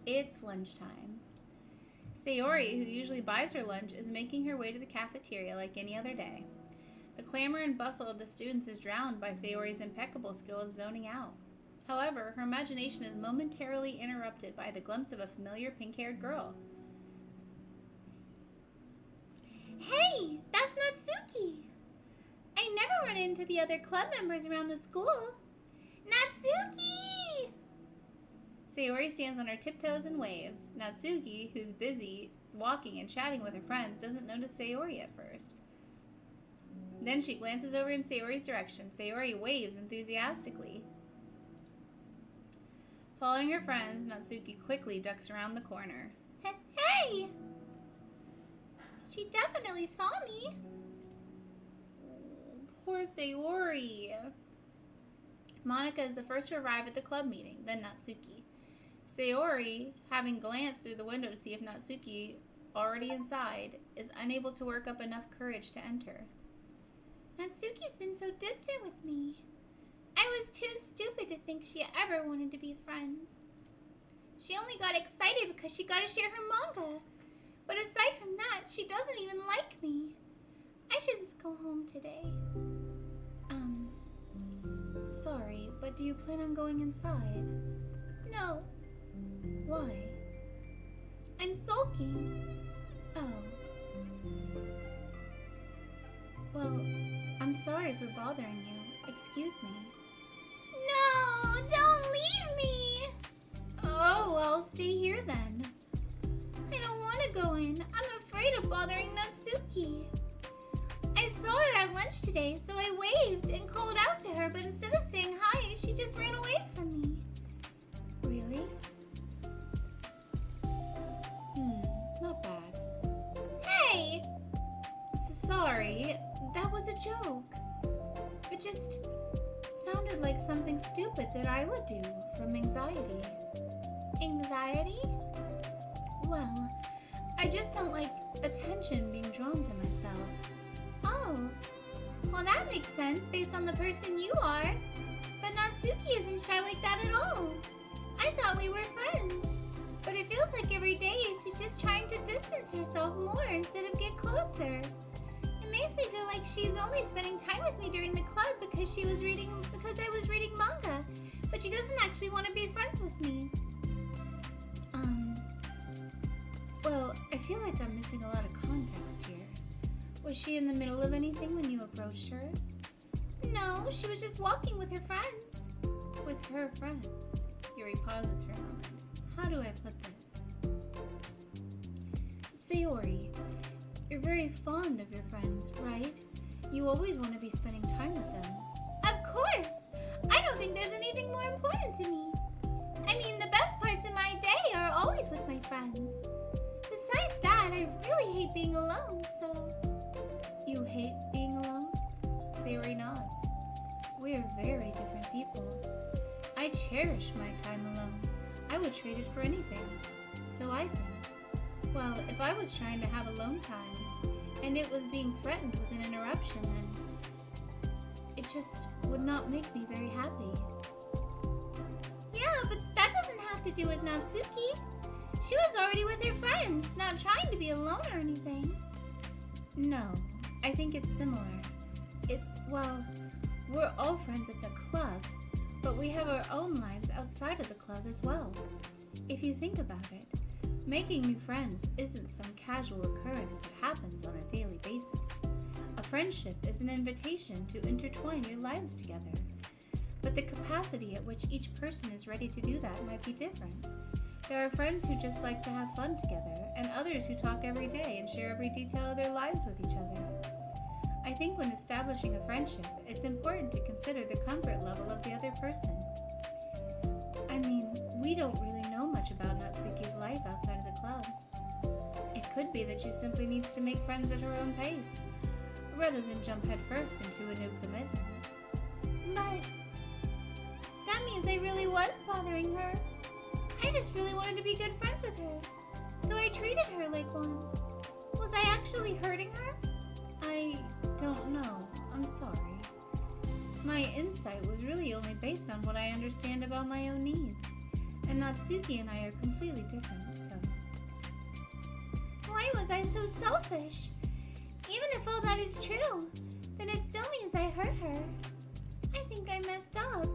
It's lunchtime. Sayori, who usually buys her lunch, is making her way to the cafeteria like any other day. The clamor and bustle of the students is drowned by Sayori's impeccable skill of zoning out. However, her imagination is momentarily interrupted by the glimpse of a familiar pink-haired girl. Hey, that's Natsuki! I never run into the other club members around the school. Natsuki! Sayori stands on her tiptoes and waves. Natsuki, who's busy walking and chatting with her friends, doesn't notice Sayori at first. Then she glances over in Sayori's direction. Sayori waves enthusiastically. Following her friends, Natsuki quickly ducks around the corner. Hey! She definitely saw me. Poor Sayori. Monika is the first to arrive at the club meeting, then Natsuki. Sayori, having glanced through the window to see if Natsuki, already inside, is unable to work up enough courage to enter. Natsuki's been so distant with me. I was too stupid to think she ever wanted to be friends. She only got excited because she got to share her manga. But aside from that, she doesn't even like me. I should just go home today. Sorry, but do you plan on going inside? No. Why? I'm sulking. Oh. Well, I'm sorry for bothering you. Excuse me. No, don't leave me! Oh, I'll stay here then. I don't want to go in. I'm afraid of bothering Natsuki. I saw her at lunch today, so I waved and called out to her, but instead of saying hi, she just ran away from me. Really? Not bad. Hey! Sorry, that was a joke. It just sounded like something stupid that I would do from anxiety. Anxiety? Well, I just don't like attention being drawn to myself. Oh, well that makes sense based on the person you are. But Natsuki isn't shy like that at all. I thought we were friends. But it feels like every day she's just trying to distance herself more instead of get closer. It makes me feel like she's only spending time with me during the club because I was reading manga. But she doesn't actually want to be friends with me. Well, I feel like I'm missing a lot of context here. Was she in the middle of anything when you approached her? No, she was just walking with her friends. With her friends? Yuri pauses for a moment. How do I put this? Sayori, you're very fond of your friends, right? You always want to be spending time with them. Of course! I don't think there's anything more important to me. I mean, the best parts of my day are always with my friends. Besides that, I really hate being alone, so... You hate being alone? Sayori nods. We're very different people. I cherish my time alone. I would trade it for anything. So I think. Well, if I was trying to have alone time, and it was being threatened with an interruption, then it just would not make me very happy. Yeah, but that doesn't have to do with Natsuki. She was already with her friends, not trying to be alone or anything. No, I think it's similar. Well, we're all friends at the club, but we have our own lives outside of the club as well. If you think about it, making new friends isn't some casual occurrence that happens on a daily basis. A friendship is an invitation to intertwine your lives together. But the capacity at which each person is ready to do that might be different. There are friends who just like to have fun together, and others who talk every day and share every detail of their lives with each other. I think when establishing a friendship, it's important to consider the comfort level of the other person. I mean, we don't really know much about Natsuki's life outside of the club. It could be that she simply needs to make friends at her own pace, rather than jump headfirst into a new commitment. But that means I really was bothering her. I just really wanted to be good friends with her, so I treated her like one. Was I actually hurting her? I don't know. I'm sorry. My insight was really only based on what I understand about my own needs. And Natsuki and I are completely different, so... Why was I so selfish? Even if all that is true, then it still means I hurt her. I think I messed up.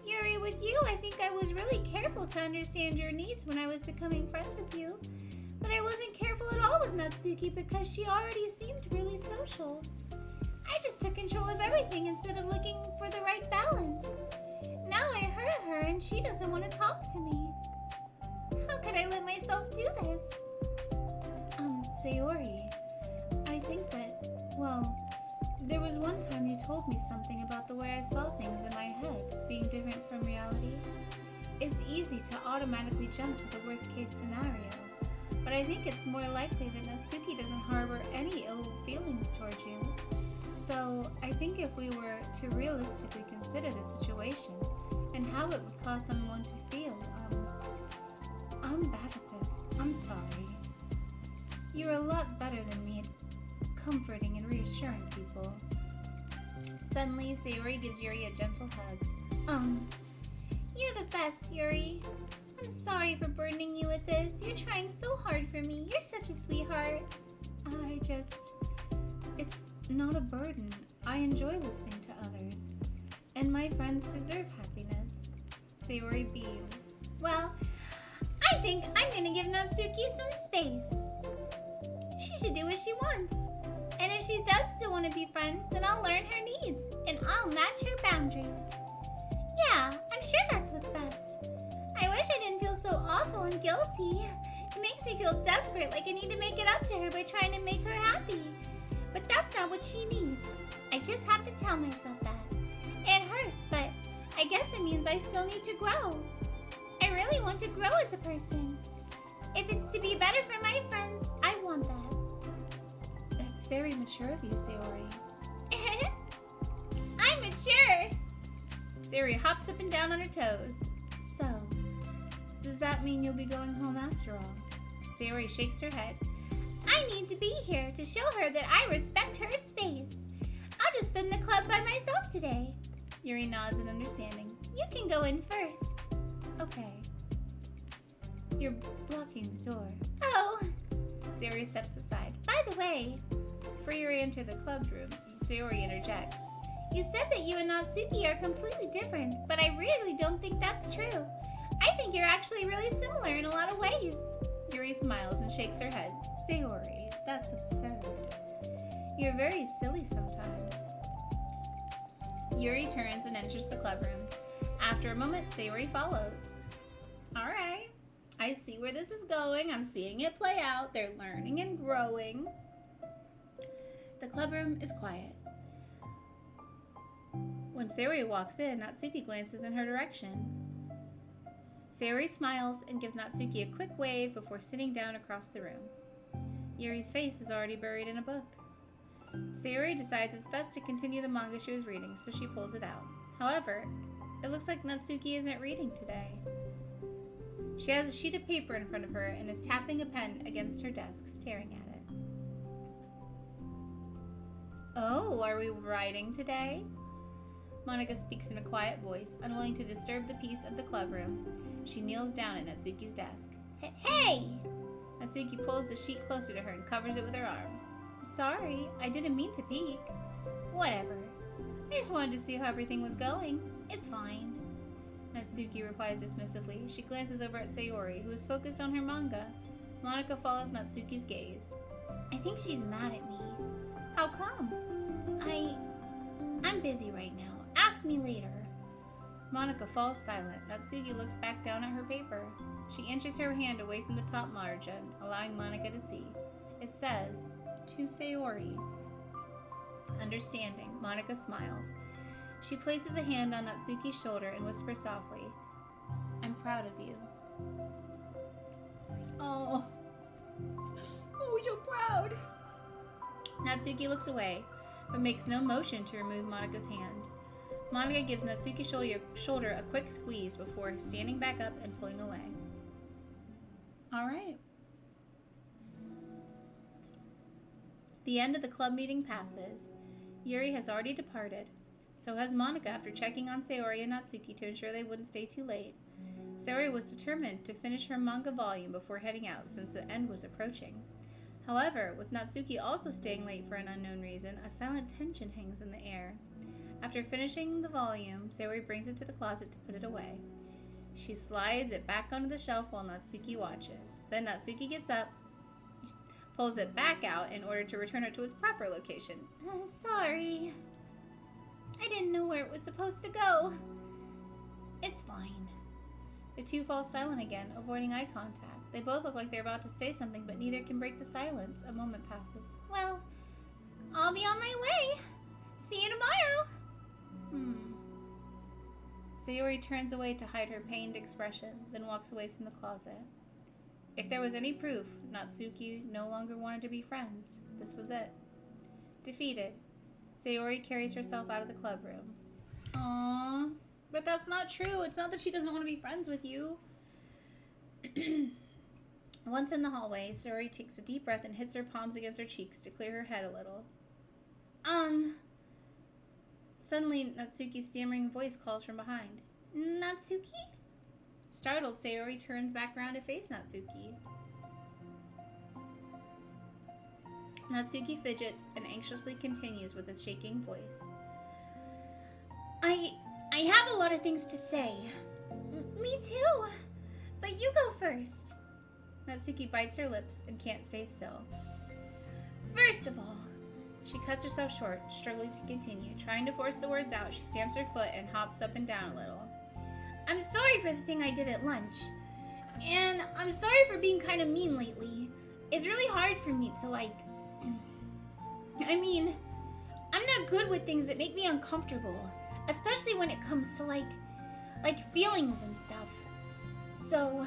Yuri, with you, I think I was really careful to understand your needs when I was becoming friends with you. But I wasn't careful at all with Natsuki because she already seemed really social. I just took control of everything instead of looking for the right balance. Now I hurt her and she doesn't want to talk to me. How could I let myself do this? Sayori, I think that, well, there was one time you told me something about the way I saw things in my head being different from reality. It's easy to automatically jump to the worst case scenario, but I think it's more likely that Natsuki doesn't harbor any ill feelings towards you. So I think if we were to realistically consider the situation and how it would cause someone to feel, I'm bad at this. I'm sorry. You're a lot better than me at comforting and reassuring people. Suddenly, Sayori gives Yuri a gentle hug. You're the best, Yuri. I'm sorry for burdening you with this. You're trying so hard for me. You're such a sweetheart. It's not a burden. I enjoy listening to others. And my friends deserve happiness. Sayori beams. Well, I think I'm gonna give Natsuki some space. She should do what she wants. And if she does still want to be friends, then I'll learn her needs, and I'll match her boundaries. Yeah, I'm sure that's what's best. I wish I didn't feel so awful and guilty. It makes me feel desperate, like I need to make it up to her by trying to make her happy. But that's not what she needs. I just have to tell myself that. It hurts, but I guess it means I still need to grow. I really want to grow as a person. If it's to be better for my friends, I want that. That's very mature of you, Sayori. I'm mature. Sayori hops up and down on her toes. So, does that mean you'll be going home after all? Sayori shakes her head. I need to be here to show her that I respect her space. I'll just spend the club by myself today. Yuri nods in understanding. You can go in first. Okay. You're blocking the door. Oh. Sayori steps aside. By the way, before Yuri enter the club room, Sayori interjects. You said that you and Natsuki are completely different, but I really don't think that's true. I think you're actually really similar in a lot of ways. Yuri smiles and shakes her head. Sayori, that's absurd. You're very silly sometimes. Yuri turns and enters the club room. After a moment, Sayori follows. Alright, I see where this is going. I'm seeing it play out. They're learning and growing. The club room is quiet. When Sayori walks in, Natsuki glances in her direction. Sayori smiles and gives Natsuki a quick wave before sitting down across the room. Yuri's face is already buried in a book. Sayori decides it's best to continue the manga she was reading, so she pulls it out. However, it looks like Natsuki isn't reading today. She has a sheet of paper in front of her and is tapping a pen against her desk, staring at it. Oh, are we writing today? Monika speaks in a quiet voice, unwilling to disturb the peace of the club room. She kneels down at Natsuki's desk. Hey! Natsuki pulls the sheet closer to her and covers it with her arms. Sorry, I didn't mean to peek. Whatever. I just wanted to see how everything was going. It's fine. Natsuki replies dismissively. She glances over at Sayori, who is focused on her manga. Monika follows Natsuki's gaze. I think she's mad at me. How come? I'm busy right now. Ask me later. Monika falls silent. Natsuki looks back down at her paper. She inches her hand away from the top margin, allowing Monika to see. It says, "To Sayori." Understanding, Monika smiles. She places a hand on Natsuki's shoulder and whispers softly, "I'm proud of you." Oh, you're proud. Natsuki looks away, but makes no motion to remove Monika's hand. Monika gives Natsuki's shoulder a quick squeeze before standing back up and pulling away. All right. The end of the club meeting passes. Yuri has already departed. So has Monika after checking on Sayori and Natsuki to ensure they wouldn't stay too late. Sayori was determined to finish her manga volume before heading out since the end was approaching. However, with Natsuki also staying late for an unknown reason, a silent tension hangs in the air. After finishing the volume, Sayori brings it to the closet to put it away. She slides it back onto the shelf while Natsuki watches. Then Natsuki gets up, pulls it back out in order to return it to its proper location. Sorry. I didn't know where it was supposed to go. It's fine. The two fall silent again, avoiding eye contact. They both look like they're about to say something, but neither can break the silence. A moment passes. Well, I'll be on my way. See you tomorrow. Sayori turns away to hide her pained expression, then walks away from the closet. If there was any proof Natsuki no longer wanted to be friends, this was it. Defeated, Sayori carries herself out of the club room. Aww, but that's not true. It's not that she doesn't want to be friends with you. Once in the hallway, Sayori takes a deep breath and hits her palms against her cheeks to clear her head a little. Suddenly, Natsuki's stammering voice calls from behind. Natsuki? Startled, Sayori turns back around to face Natsuki. Natsuki fidgets and anxiously continues with a shaking voice. I have a lot of things to say. Me too. But you go first. Natsuki bites her lips and can't stay still. First of all, she cuts herself short, struggling to continue. Trying to force the words out, she stamps her foot and hops up and down a little. I'm sorry for the thing I did at lunch. And I'm sorry for being kind of mean lately. It's really hard for me to I mean, I'm not good with things that make me uncomfortable. Especially when it comes to like feelings and stuff. So,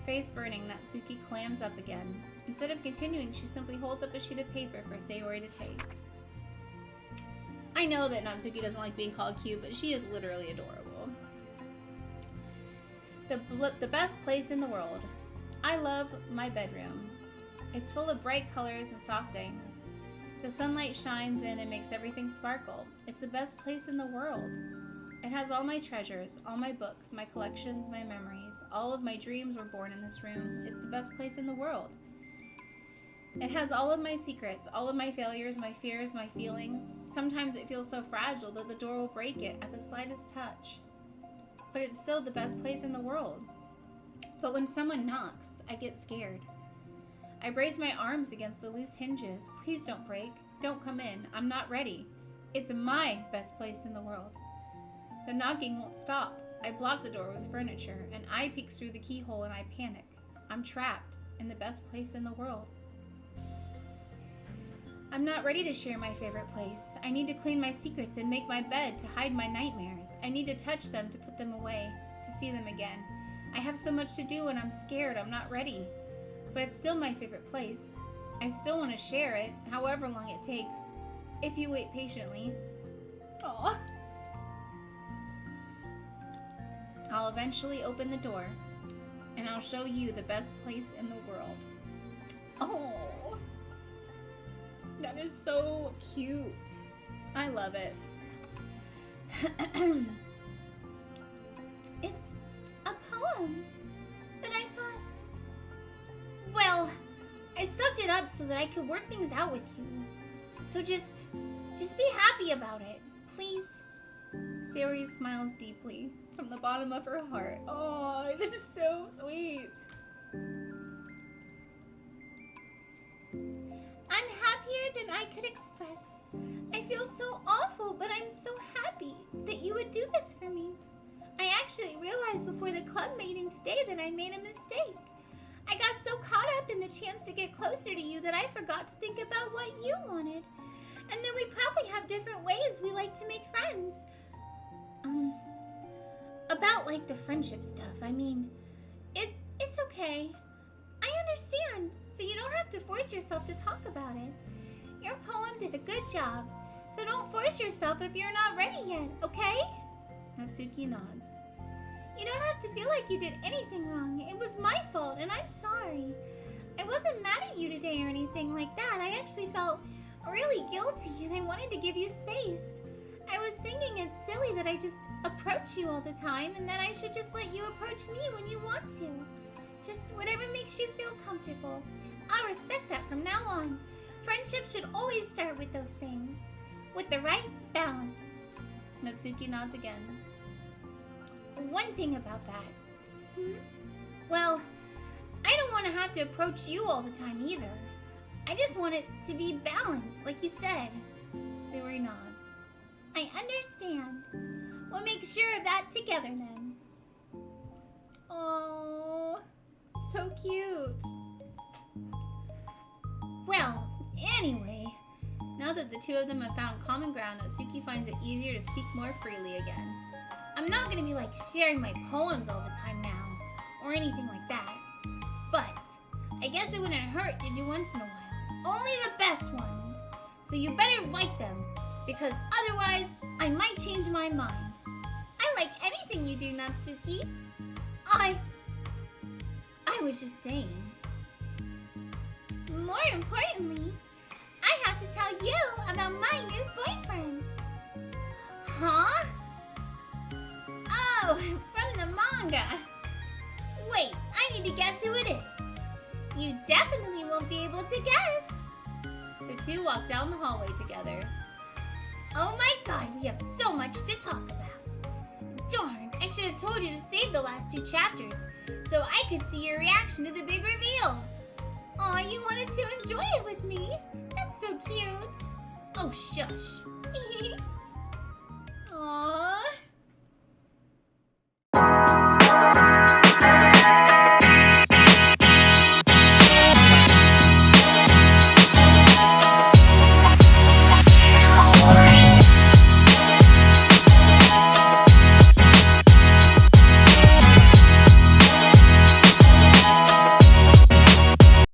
face burning, Natsuki clams up again. Instead of continuing, she simply holds up a sheet of paper for Sayori to take. I know that Natsuki doesn't like being called cute, but she is literally adorable. The best place in the world. I love my bedroom. It's full of bright colors and soft things. The sunlight shines in and makes everything sparkle. It's the best place in the world. It has all my treasures, all my books, my collections, my memories. All of my dreams were born in this room. It's the best place in the world. It has all of my secrets, all of my failures, my fears, my feelings. Sometimes it feels so fragile that the door will break it at the slightest touch. But it's still the best place in the world. But when someone knocks, I get scared. I brace my arms against the loose hinges. Please don't break. Don't come in. I'm not ready. It's my best place in the world. The knocking won't stop. I block the door with furniture. An eye peeks through the keyhole and I panic. I'm trapped in the best place in the world. I'm not ready to share my favorite place. I need to clean my secrets and make my bed to hide my nightmares. I need to touch them to put them away, to see them again. I have so much to do and I'm scared. I'm not ready. But it's still my favorite place. I still want to share it, however long it takes. If you wait patiently. Aww. I'll eventually open the door, and I'll show you the best place in the world. Oh. That is so cute. I love it. It's a poem that I thought... Well, I sucked it up so that I could work things out with you. So just be happy about it, please. Sayori smiles deeply from the bottom of her heart. Oh, that is so sweet. I'm happier than I could express. I feel so awful, but I'm so happy that you would do this for me. I actually realized before the club meeting today that I made a mistake. I got so caught up in the chance to get closer to you that I forgot to think about what you wanted. And then we probably have different ways we like to make friends. About like the friendship stuff, I mean, it's okay. I understand, so you don't have to force yourself to talk about it. Your poem did a good job, so don't force yourself if you're not ready yet, okay? Natsuki nods. You don't have to feel like you did anything wrong. It was my fault, and I'm sorry. I wasn't mad at you today or anything like that. I actually felt really guilty, and I wanted to give you space. I was thinking it's silly that I just approach you all the time and that I should just let you approach me when you want to. Just whatever makes you feel comfortable. I'll respect that from now on. Friendship should always start with those things. With the right balance. Natsuki nods again. One thing about that. Well, I don't want to have to approach you all the time either. I just want it to be balanced, like you said. Sayori nods. I understand. We'll make sure of that together then. Oh, so cute. Well, anyway. Now that the two of them have found common ground, Natsuki finds it easier to speak more freely again. I'm not going to be like sharing my poems all the time now, or anything like that. But I guess it wouldn't hurt to do once in a while. Only the best ones. So you better like them, because otherwise I might change my mind. I like anything you do, Natsuki. I was just saying. More importantly, I have to tell you about my new boyfriend. Huh? Oh, from the manga. Wait, I need to guess who it is. You definitely won't be able to guess. The two walk down the hallway together. Oh my god, we have so much to talk about. Darn, I should have told you to save the last 2 chapters so I could see your reaction to the big reveal. Aw, you wanted to enjoy it with me. That's so cute. Oh, shush. Aww.